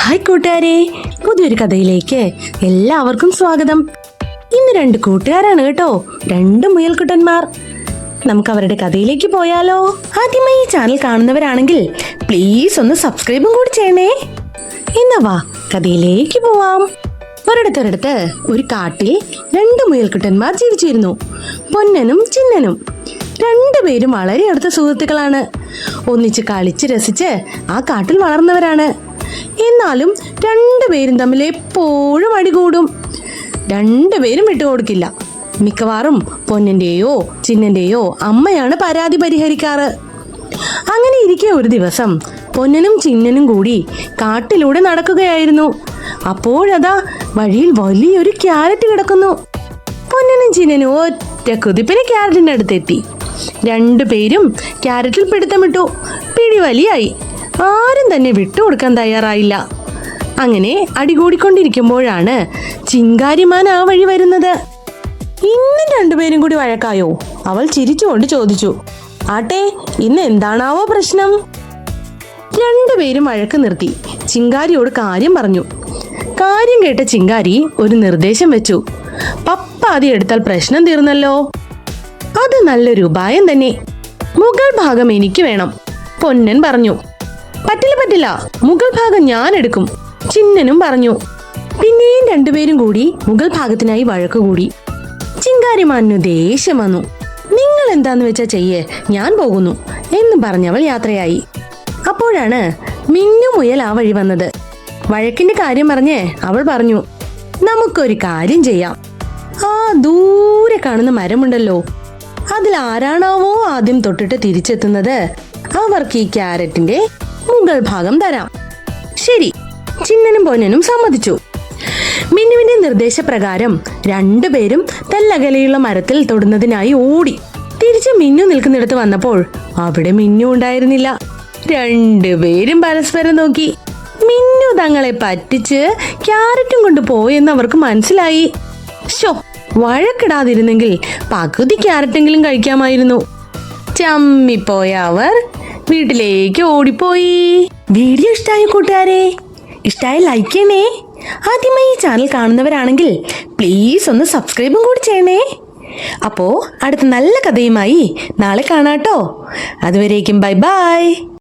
Hi കൂട്ടുകാരെ, പുതിയൊരു കഥയിലേക്ക് എല്ലാവർക്കും സ്വാഗതം. ഇന്ന് രണ്ട് കൂട്ടുകാരാണ് കേട്ടോ, രണ്ട് മുയൽക്കുട്ടന്മാർ. നമുക്ക് അവരുടെ കഥയിലേക്ക് പോയാലോ? ആദ്യമായി ഈ ചാനൽ കാണുന്നവരാണെങ്കിൽ പ്ലീസ് ഒന്ന് സബ്സ്ക്രൈബും കൂടി ചെയ്യണേ. എന്നാ വാ കഥയിലേക്ക് പോവാം. ഒരിടത്തൊരിടത്ത് ഒരു കാട്ടിൽ രണ്ട് മുയൽക്കുട്ടന്മാർ ജീവിച്ചിരുന്നു, പൊന്നനും ചിന്നനും. രണ്ടുപേരും വളരെ അടുത്ത സുഹൃത്തുക്കളാണ്. ഒന്നിച്ച് കളിച്ച് രസിച്ച് ആ കാട്ടിൽ വളർന്നവരാണ്. എന്നാലും രണ്ടുപേരും തമ്മിൽ എപ്പോഴും അടികൂടും. രണ്ടുപേരും വിട്ടുകൊടുക്കില്ല. മിക്കവാറും പൊന്നന്റെയോ ചിന്നന്റെയോ അമ്മയാണ് പരാതി പരിഹരിക്കാറ്. അങ്ങനെ ഇരിക്കെ ഒരു ദിവസം പൊന്നനും ചിന്നനും കൂടി കാട്ടിലൂടെ നടക്കുകയായിരുന്നു. അപ്പോഴതാ വഴിയിൽ വലിയൊരു ക്യാരറ്റ് കിടക്കുന്നു. പൊന്നനും ചിന്നനും ഒറ്റ കുതിപ്പിന് ക്യാരറ്റിന്റെ അടുത്തെത്തി. രണ്ടുപേരും ക്യാരറ്റിൽ പിടുത്തമിട്ടു. പിടിവലിയായി. ആരും തന്നെ വിട്ടുകൊടുക്കാൻ തയ്യാറായില്ല. അങ്ങനെ അടികൂടിക്കൊണ്ടിരിക്കുമ്പോഴാണ് ചിങ്കാരിമാൻ ആ വഴി വരുന്നത്. ഇന്ന് രണ്ടുപേരും കൂടി വഴക്കായോ? അവൾ ചിരിച്ചുകൊണ്ട് ചോദിച്ചു. ആട്ടെ, ഇന്ന് എന്താണാവോ പ്രശ്നം? രണ്ടുപേരും വഴക്ക് നിർത്തി ചിങ്കാരിയോട് കാര്യം പറഞ്ഞു. കാര്യം കേട്ട ചിങ്കാരി ഒരു നിർദ്ദേശം വെച്ചു. പപ്പാതി എടുത്താൽ പ്രശ്നം തീർന്നല്ലോ. അത് നല്ലൊരു ഉപായം തന്നെ. മുകൾ ഭാഗം എനിക്ക് വേണം, പൊന്നൻ പറഞ്ഞു. പറ്റില്ല, മുകൾ ഭാഗം ഞാൻ എടുക്കും, ചിന്നനും പറഞ്ഞു. പിന്നെയും രണ്ടുപേരും കൂടി മുകൾ ഭാഗത്തിനായി വഴക്ക് കൂടി. ചിങ്കാരിമാനു ദേഷ്യം വന്നു. നിങ്ങൾ എന്താന്ന് വെച്ചാ ചെയ്യേ, ഞാൻ പോകുന്നു എന്ന് പറഞ്ഞവൾ യാത്രയായി. അപ്പോഴാണ് മിന്നു മുയൽ ആ വഴി വന്നത്. വഴക്കിന്റെ കാര്യം പറഞ്ഞ് അവൾ പറഞ്ഞു, നമുക്കൊരു കാര്യം ചെയ്യാം. ആ ദൂരെ കാണുന്ന മരമുണ്ടല്ലോ, അതിൽ ആരാണാവോ ആദ്യം തൊട്ടിട്ട് തിരിച്ചെത്തുന്നത് അവർക്ക് ഈ ക്യാരറ്റിന്റെ മുകൾ ഭാഗം തരാം. ശരി, ചിന്നനും പൊന്നനും സമ്മതിച്ചു. മിന്നുവിന്റെ നിർദ്ദേശപ്രകാരം രണ്ടുപേരും തെല്ലകലെയുള്ള മരത്തിൽ തൊടുന്നതിനായി ഓടി. തിരിച്ച് മിന്നു നിൽക്കുന്നിടത്ത് വന്നപ്പോൾ അവിടെ മിന്നു ഉണ്ടായിരുന്നില്ല. രണ്ടുപേരും പരസ്പരം നോക്കി. മിന്നു തങ്ങളെ പറ്റിച്ച് ക്യാരറ്റും കൊണ്ട് പോയെന്ന് അവർക്ക് മനസ്സിലായി. ശോ, വഴക്കിടാതിരുന്നെങ്കിൽ പകുതി ക്യാരറ്റെങ്കിലും കഴിക്കാമായിരുന്നു. ചമ്മിപ്പോയ അവർ വീട്ടിലേക്ക് ഓടിപ്പോയി. വീഡിയോ ഇഷ്ടമായ കൂട്ടുകാരെ, ഇഷ്ടമായ ലൈക്ക് ചെയ്യണേ. ആദ്യമായി ഈ ചാനൽ കാണുന്നവരാണെങ്കിൽ പ്ലീസ് ഒന്ന് സബ്സ്ക്രൈബും കൂടി ചെയ്യണേ. അപ്പോ അടുത്ത നല്ല കഥയുമായി നാളെ കാണാട്ടോ. അതുവരേക്കും ബൈ ബൈ.